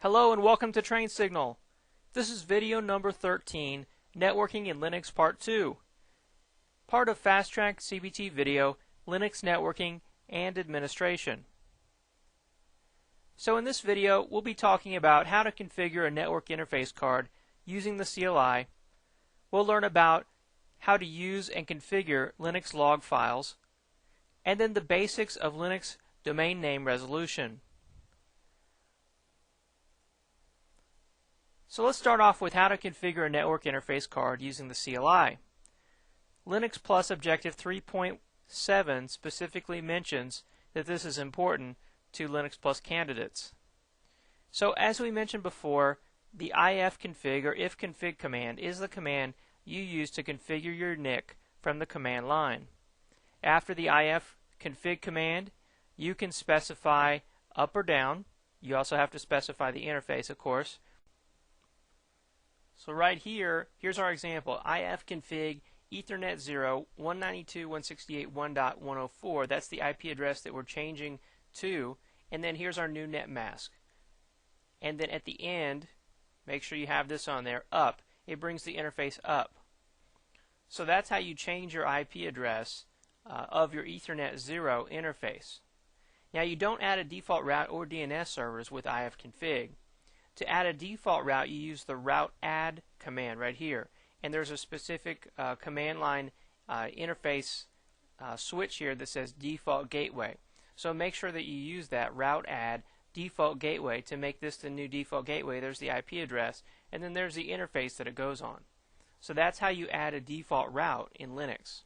Hello and welcome to Train Signal. This is video number 13, Networking in Linux Part 2. Part of Fast Track CBT Video, Linux Networking and Administration. So in this video, we'll be talking about how to configure a network interface card using the CLI. We'll learn about how to use and configure Linux log files, and then the basics of Linux domain name resolution. So let's start off with how to configure a network interface card using the CLI. Linux Plus Objective 3.7 specifically mentions that this is important to Linux Plus candidates. So as we mentioned before, the ifconfig or ifconfig command is the command you use to configure your NIC from the command line. After the ifconfig command, you can specify up or down. You also have to specify the interface, of course. So right here, here's our example, ifconfig Ethernet 0 192.168.1.104. That's the IP address that we're changing to. And then here's our new net mask. And then at the end, make sure you have this on there, up. It brings the interface up. So that's how you change your IP address of your Ethernet 0 interface. Now you don't add a default route or DNS servers with ifconfig. To add a default route, you use the route add command right here. And there's a specific command line interface switch here that says default gateway. So make sure that you use that route add default gateway to make this the new default gateway. There's the IP address, and then there's the interface that it goes on. So that's how you add a default route in Linux.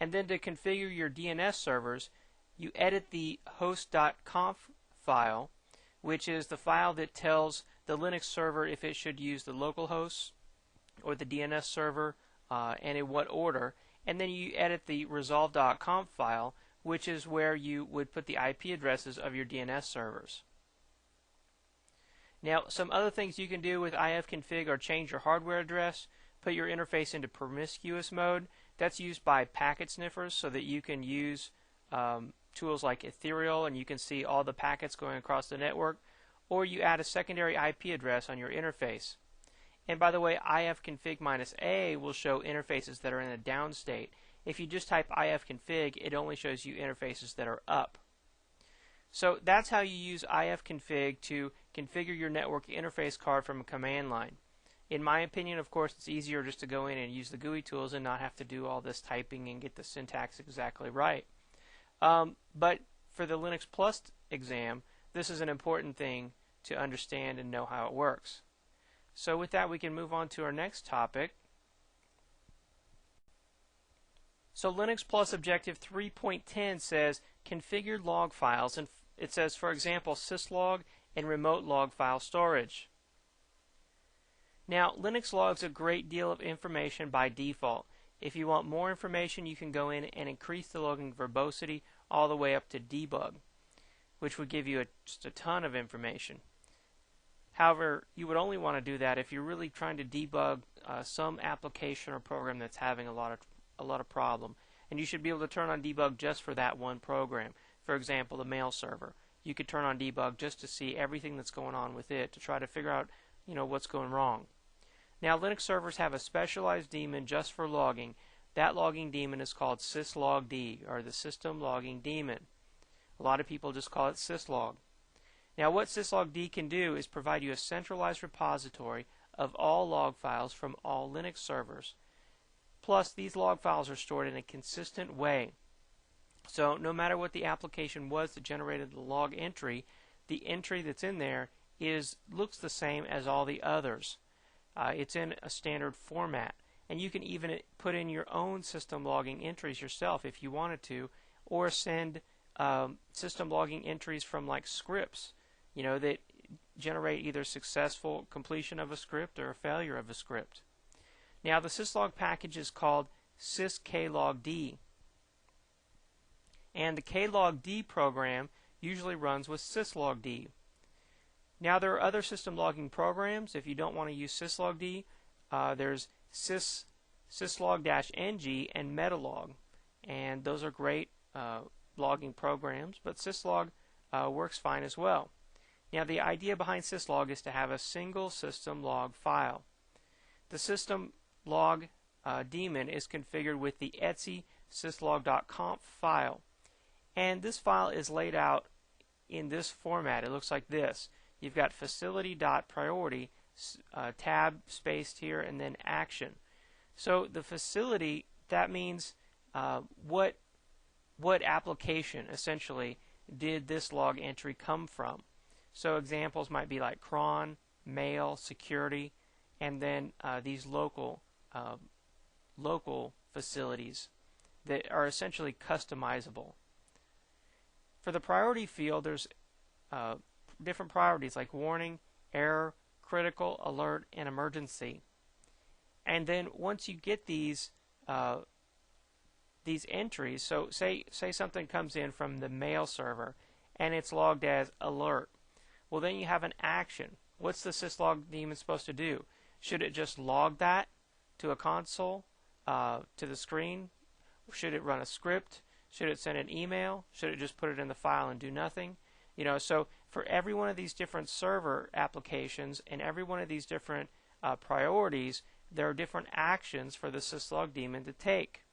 And then to configure your DNS servers, you edit the host.conf file, which is the file that tells the Linux server if it should use the local host or the DNS server and in what order. And then you edit the resolve.conf file, which is where you would put the IP addresses of your DNS servers. Now, some other things you can do with ifconfig are change your hardware address, put your interface into promiscuous mode. That's used by packet sniffers so that you can use tools like Ethereal and you can see all the packets going across the network. Or you add a secondary IP address on your interface. And by the way, ifconfig-a will show interfaces that are in a down state. If you just type ifconfig, it only shows you interfaces that are up. So that's how you use ifconfig to configure your network interface card from a command line. In my opinion, of course, it's easier just to go in and use the GUI tools and not have to do all this typing and get the syntax exactly right. But for the Linux Plus exam, this is an important thing to understand and know how it works. So with that, we can move on to our next topic. So Linux Plus Objective 3.10 says configure log files, and it says, for example, syslog and remote log file storage. Now, Linux logs a great deal of information by default. If you want more information, you can go in and increase the logging verbosity all the way up to debug, which would give you just a ton of information. However, you would only want to do that if you're really trying to debug some application or program that's having a lot of problem. And you should be able to turn on debug just for that one program. For example, the mail server. You could turn on debug just to see everything that's going on with it to try to figure out, what's going wrong. Now, Linux servers have a specialized daemon just for logging. That logging daemon is called syslogd, or the system logging daemon. A lot of people just call it syslog. Now what syslogd can do is provide you a centralized repository of all log files from all Linux servers. Plus, these log files are stored in a consistent way. So no matter what the application was that generated the log entry, the entry that's in there looks the same as all the others. It's in a standard format. And you can even put in your own system logging entries yourself if you wanted to, or send system logging entries from like scripts, that generate either successful completion of a script or a failure of a script. Now the syslog package is called sysklogd, and the klogd program usually runs with syslogd. Now there are other system logging programs. If you don't want to use syslogd, there's syslog-ng and metalog, and those are great logging programs, but syslog works fine as well. Now the idea behind syslog is to have a single system log file. The system log daemon is configured with the etc syslog.conf file, and this file is laid out in this format. It looks like this. You've got facility.priority tab spaced here and then action. So the facility, that means what application essentially did this log entry come from. So examples might be like cron, mail, security, and then these local facilities that are essentially customizable. For the priority field, there's different priorities like warning, error, critical, alert, and emergency. And then once you get these entries, so say something comes in from the mail server and it's logged as alert. Well, then you have an action. What's the syslog daemon supposed to do? Should it just log that to a console, to the screen? Should it run a script? Should it send an email? Should it just put it in the file and do nothing? You know, so for every one of these different server applications and every one of these different priorities, there are different actions for the syslog daemon to take.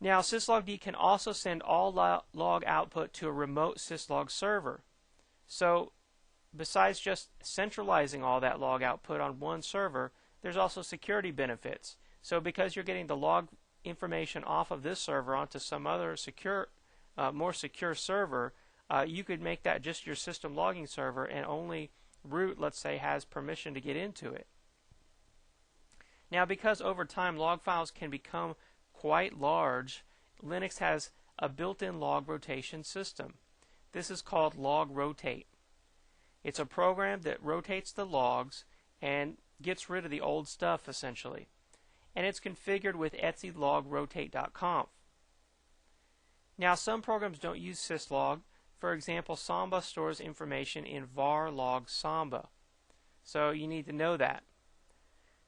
Now, syslogd can also send all log output to a remote syslog server. So besides just centralizing all that log output on one server, there's also security benefits. So because you're getting the log information off of this server onto some other secure, more secure server, you could make that just your system logging server, and only root, let's say, has permission to get into it. Now, because over time log files can become quite large, Linux has a built-in log rotation system. This is called log rotate. It's a program that rotates the logs and gets rid of the old stuff essentially. And it's configured with etc logrotate.conf. Now, some programs don't use syslog. For example, Samba stores information in var log Samba. So you need to know that.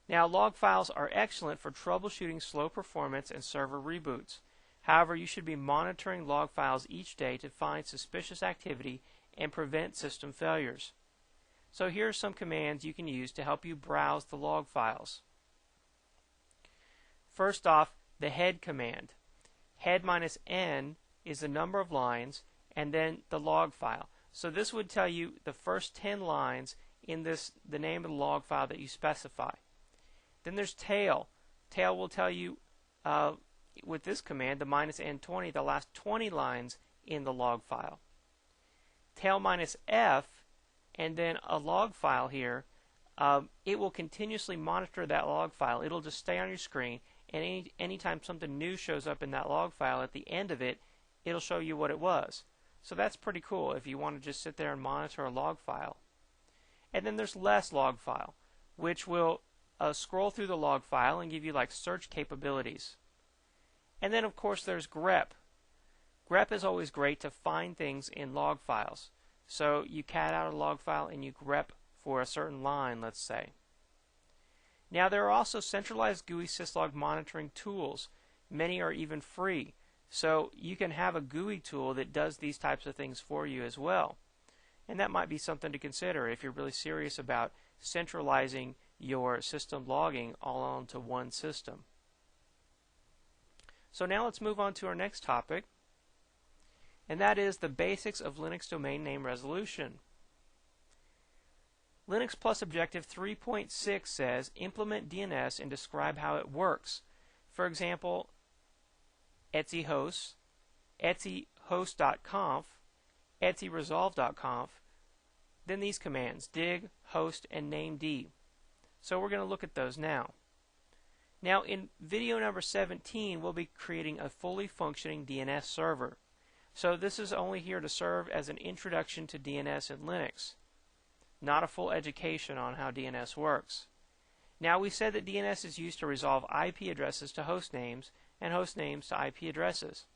Now, log files are excellent for troubleshooting slow performance and server reboots. However, you should be monitoring log files each day to find suspicious activity and prevent system failures. So here are some commands you can use to help you browse the log files. First off, the head command. Head -n is the number of lines and then the log file. So this would tell you the first 10 lines in the name of the log file that you specify. Then there's tail. Tail will tell you with this command, the -n20, the last 20 lines in the log file. Tail -f, and then a log file here, it will continuously monitor that log file. It'll just stay on your screen, and anytime something new shows up in that log file, at the end of it, it'll show you what it was. So that's pretty cool if you want to just sit there and monitor a log file. And then there's less log file, which will scroll through the log file and give you like search capabilities. And then of course there's grep. Grep is always great to find things in log files. So you cat out a log file and you grep for a certain line, let's say. Now, there are also centralized GUI syslog monitoring tools. Many are even free. So you can have a GUI tool that does these types of things for you as well. And that might be something to consider if you're really serious about centralizing your system logging all onto one system. So now let's move on to our next topic, and that is the basics of Linux domain name resolution. Linux Plus Objective 3.6 says implement DNS and describe how it works. For example, etc hosts, etc host.conf, etc resolve.conf, then these commands, dig, host, and named. So we're going to look at those now. Now, in video number 17, we'll be creating a fully functioning DNS server. So this is only here to serve as an introduction to DNS in Linux, not a full education on how DNS works. Now, we said that DNS is used to resolve IP addresses to host names and host names to IP addresses.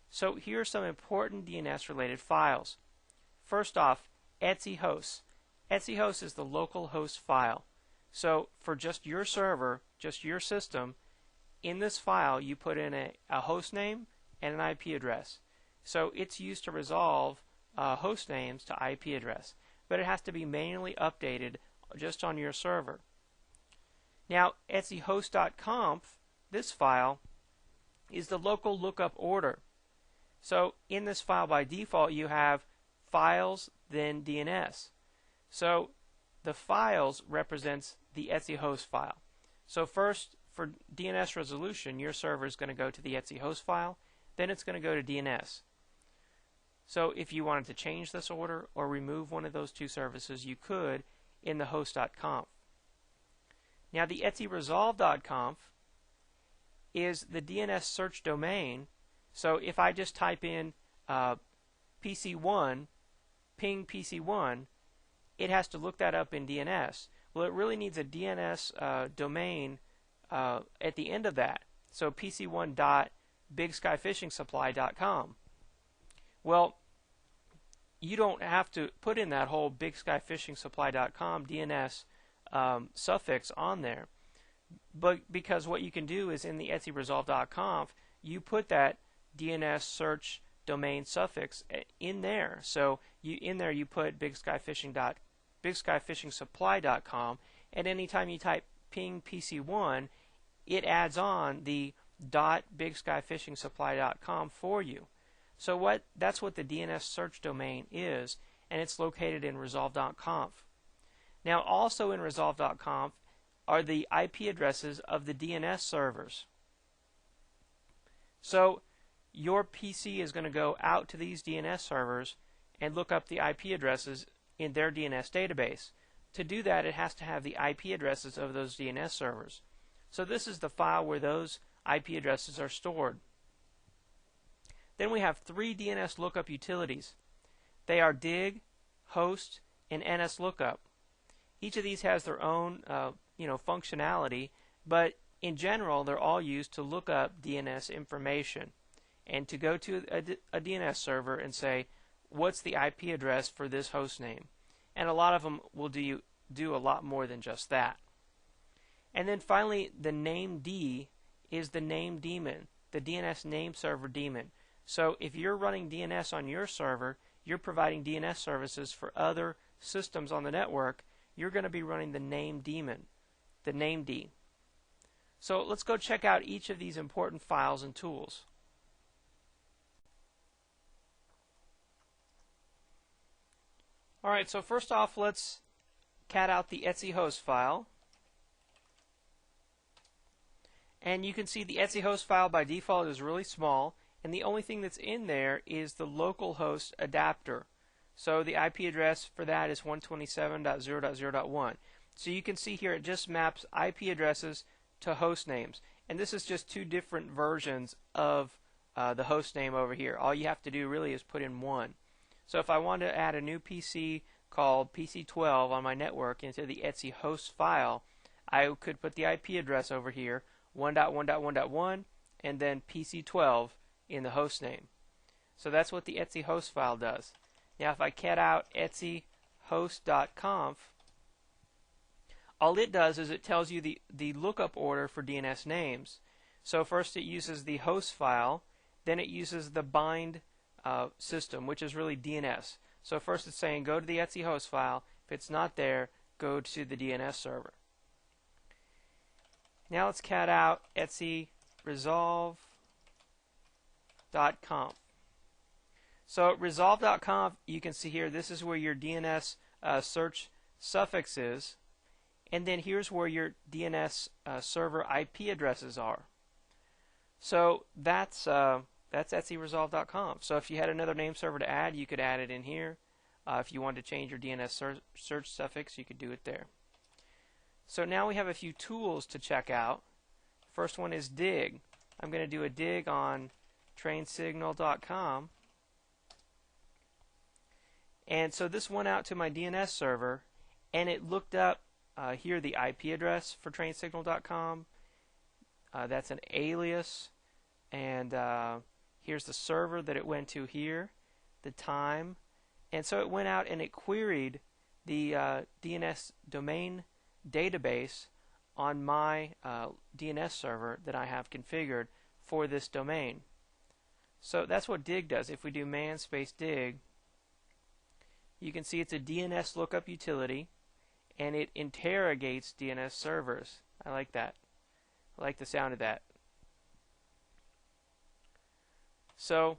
So here are some important DNS related files. First off, etc hosts. etc hosts is the local host file. So for just your server, just your system, in this file you put in a host name and an IP address. So it's used to resolve host names to IP address, but it has to be manually updated just on your server. Now, etsyhost.conf, this file, is the local lookup order. So in this file by default you have files, then DNS. So the files represents the Etsy host file. So first, for DNS resolution, your server is going to go to the Etsy host file, then it's going to go to DNS. So if you wanted to change this order or remove one of those two services, you could in the host.conf. Now the etsyresolve.conf is the DNS search domain. So if I just type in PC1, ping PC1, it has to look that up in DNS. Well, it really needs a DNS domain at the end of that. So pc1.bigskyfishingsupply.com. Well, you don't have to put in that whole bigskyfishingsupply.com DNS suffix on there, but because what you can do is in the etsyresolve.conf you put that DNS search domain suffix in there. So in there you put bigskyfishingsupply.com, and anytime you type ping PC1, it adds on the .bigskyfishingsupply.com for you. So that's what the DNS search domain is, and it's located in resolve.conf. Now also in resolve.conf are the IP addresses of the DNS servers. So your PC is going to go out to these DNS servers and look up the IP addresses in their DNS database. To do that, it has to have the IP addresses of those DNS servers. So this is the file where those IP addresses are stored. Then we have three DNS lookup utilities. They are dig, host, and NSLookup. Each of these has their own functionality, but in general they're all used to look up DNS information and to go to a DNS server and say, what's the IP address for this host name? And a lot of them will do a lot more than just that. And then finally, the named is the name daemon, the DNS name server daemon. So if you're running DNS on your server, you're providing DNS services for other systems on the network, you're going to be running the name daemon, the named. So let's go check out each of these important files and tools. Alright, so first off, let's cat out the Etsy host file. And you can see the Etsy host file by default is really small, and the only thing that's in there is the localhost adapter. So the IP address for that is 127.0.0.1. So you can see here it just maps IP addresses to host names. And this is just two different versions of the host name over here. All you have to do really is put in one. So if I want to add a new PC called PC12 on my network into the Etsy host file, I could put the IP address over here, 1.1.1.1, and then PC12 in the host name. So that's what the Etsy host file does. Now if I cat out etsyhost.conf, all it does is it tells you the lookup order for DNS names. So first it uses the host file, then it uses the bind system, which is really DNS. So first it's saying go to the Etsy host file. If it's not there, go to the DNS server. Now let's cat out etsyresolve.conf. So resolve.conf, you can see here, this is where your DNS search suffix is, and then here's where your DNS server IP addresses are. So that's etsyresolve.conf. So if you had another name server to add, you could add it in here. If you wanted to change your DNS search suffix, you could do it there. So now we have a few tools to check out. First one is dig. I'm going to do a dig on trainsignal.com. And so this went out to my DNS server, and it looked up here the IP address for trainsignal.com. That's an alias, and here's the server that it went to here, the time. And so it went out and it queried the DNS domain database on my DNS server that I have configured for this domain. So that's what dig does. If we do man space dig, You can see it's a DNS lookup utility, and it interrogates DNS servers. I like that. I like the sound of that. So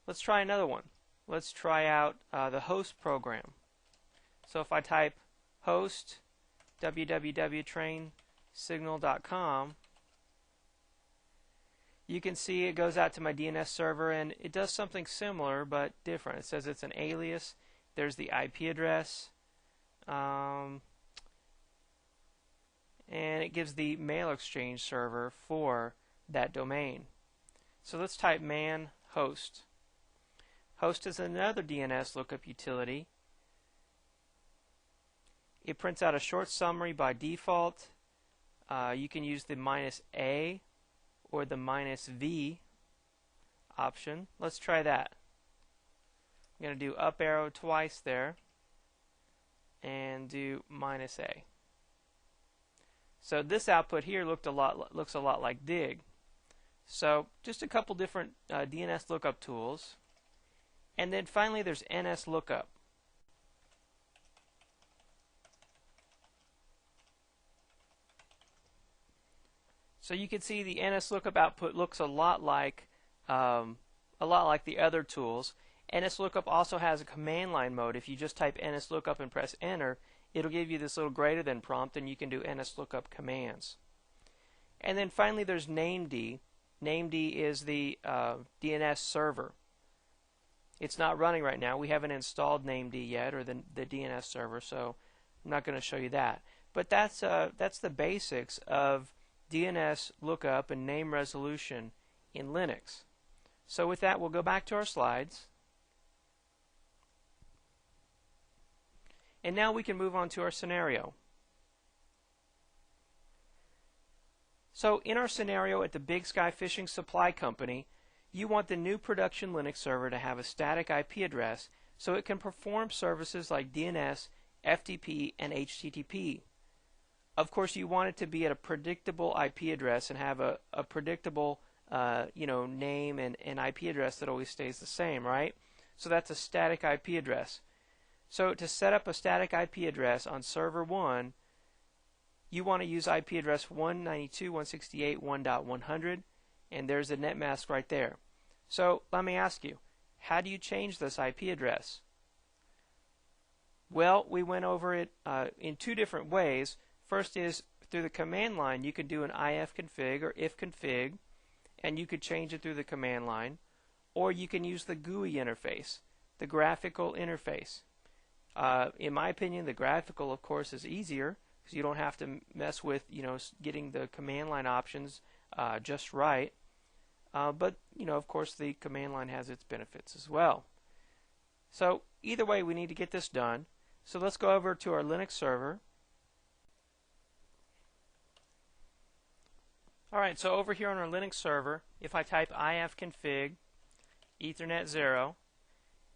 let's try another one. Let's try out the host program. So if I type host www.trainsignal.com, you can see it goes out to my DNS server, and it does something similar but different. It says it's an alias. There's the IP address, and it gives the mail exchange server for that domain. So let's type man host. Host is another DNS lookup utility. It prints out a short summary by default. You can use the -A or the -V option. Let's try that. I'm going to do up arrow twice there and do -A. So this output here looks a lot like DIG. So just a couple different DNS lookup tools. And then finally there's NS lookup. So you can see the NS lookup output looks a lot like the other tools. NS lookup also has a command line mode. If you just type NS lookup and press enter, it'll give you this little greater than prompt, and you can do NS lookup commands. And then finally there's named. Named is the DNS server. It's not running right now. We haven't installed named yet, or the DNS server, so I'm not going to show you that. But that's the basics of DNS lookup and name resolution in Linux. So with that, we'll go back to our slides. And now we can move on to our scenario. So in our scenario at the Big Sky Fishing Supply Company, you want the new production Linux server to have a static IP address so it can perform services like DNS, FTP, and HTTP. Of course, you want it to be at a predictable IP address and have a predictable name and IP address that always stays the same, right? So that's a static IP address. So to set up a static IP address on server 1, you want to use IP address 192.168.1.100, and there's a net mask right there. So let me ask you, how do you change this IP address? Well, we went over it in two different ways. First is through the command line. You could do an ifconfig or ifconfig, and you could change it through the command line, or you can use the GUI interface, the graphical interface. In my opinion, the graphical, of course, is easier because you don't have to mess with getting the command line options just right. But of course, the command line has its benefits as well. So either way, we need to get this done. So let's go over to our Linux server. Alright, so over here on our Linux server, if I type ifconfig Ethernet 0,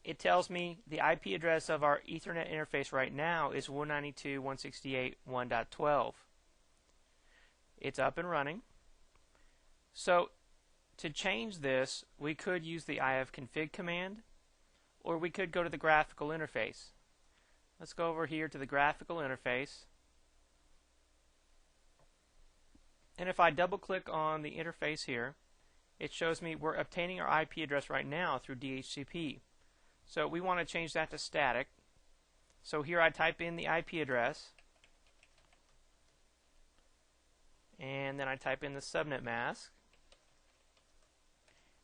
it tells me the IP address of our Ethernet interface right now is 192.168.1.12. It's up and running. So to change this, we could use the ifconfig command, or we could go to the graphical interface. Let's go over here to the graphical interface. And if I double click on the interface here, it shows me we're obtaining our IP address right now through DHCP. So we want to change that to static. So here I type in the IP address, and then I type in the subnet mask,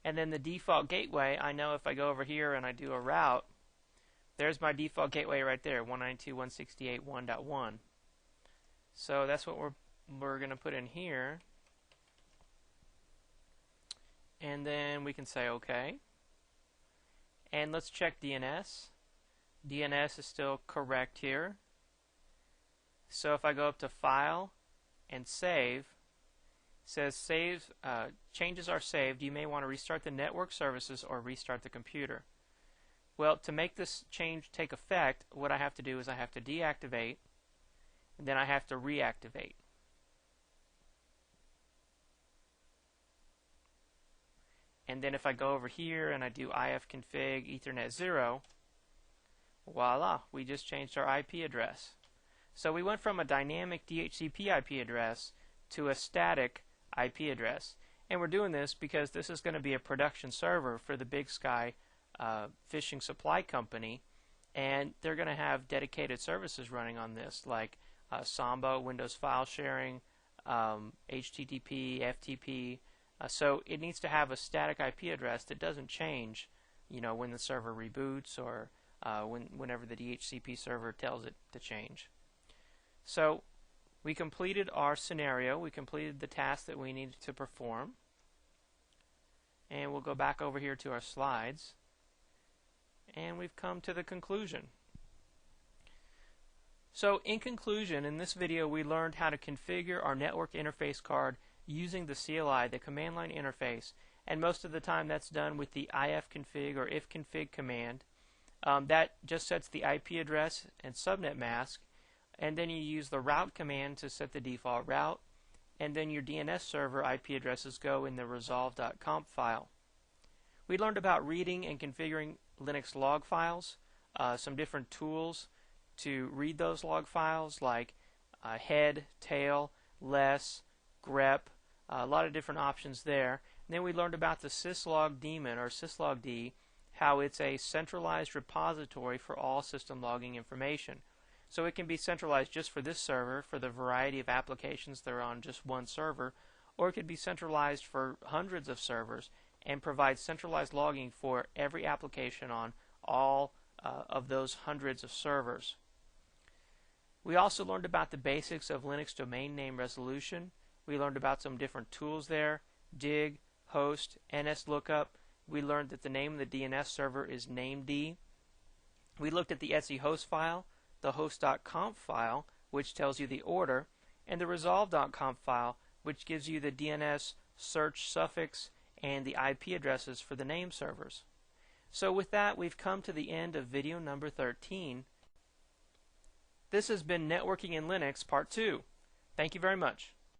and then the default gateway. I know if I go over here and I do a route, there's my default gateway right there, 192.168.1.1. So that's what we're going to put in here, and then we can say OK, and let's check DNS. DNS is still correct here. So if I go up to File and Save, it says changes are saved. You may want to restart the network services or restart the computer. Well, to make this change take effect, what I have to do is I have to deactivate, and then I have to reactivate. And then if I go over here and I do ifconfig Ethernet 0, Voila, we just changed our IP address. So we went from a dynamic DHCP IP address to a static IP address. And we're doing this because this is going to be a production server for the Big Sky fishing supply company, and they're going to have dedicated services running on this, like Samba, Windows file sharing, HTTP, FTP. So it needs to have a static IP address that doesn't change, when the server reboots or whenever the DHCP server tells it to change. So we completed our scenario. We completed the task that we needed to perform. And we'll go back over here to our slides. And we've come to the conclusion. So in conclusion, in this video we learned how to configure our network interface card using the CLI, the command line interface, and most of the time that's done with the ifconfig or ifconfig command. That just sets the IP address and subnet mask, and then you use the route command to set the default route, and then your DNS server IP addresses go in the resolve.conf file. We learned about reading and configuring Linux log files, some different tools to read those log files like head, tail, less, grep, a lot of different options there. And then we learned about the syslog daemon or syslogd, how it's a centralized repository for all system logging information. So it can be centralized just for this server for the variety of applications that are on just one server, or it could be centralized for hundreds of servers and provide centralized logging for every application on all of those hundreds of servers. We also learned about the basics of Linux domain name resolution. We learned about some different tools there: dig, host, NSLOOKUP. We learned that the name of the DNS server is named. We looked at the etc host file, the host.conf file, which tells you the order, and the resolve.conf file, which gives you the DNS search suffix and the IP addresses for the name servers. So with that, we've come to the end of video number 13. This has been Networking in Linux Part 2. Thank you very much.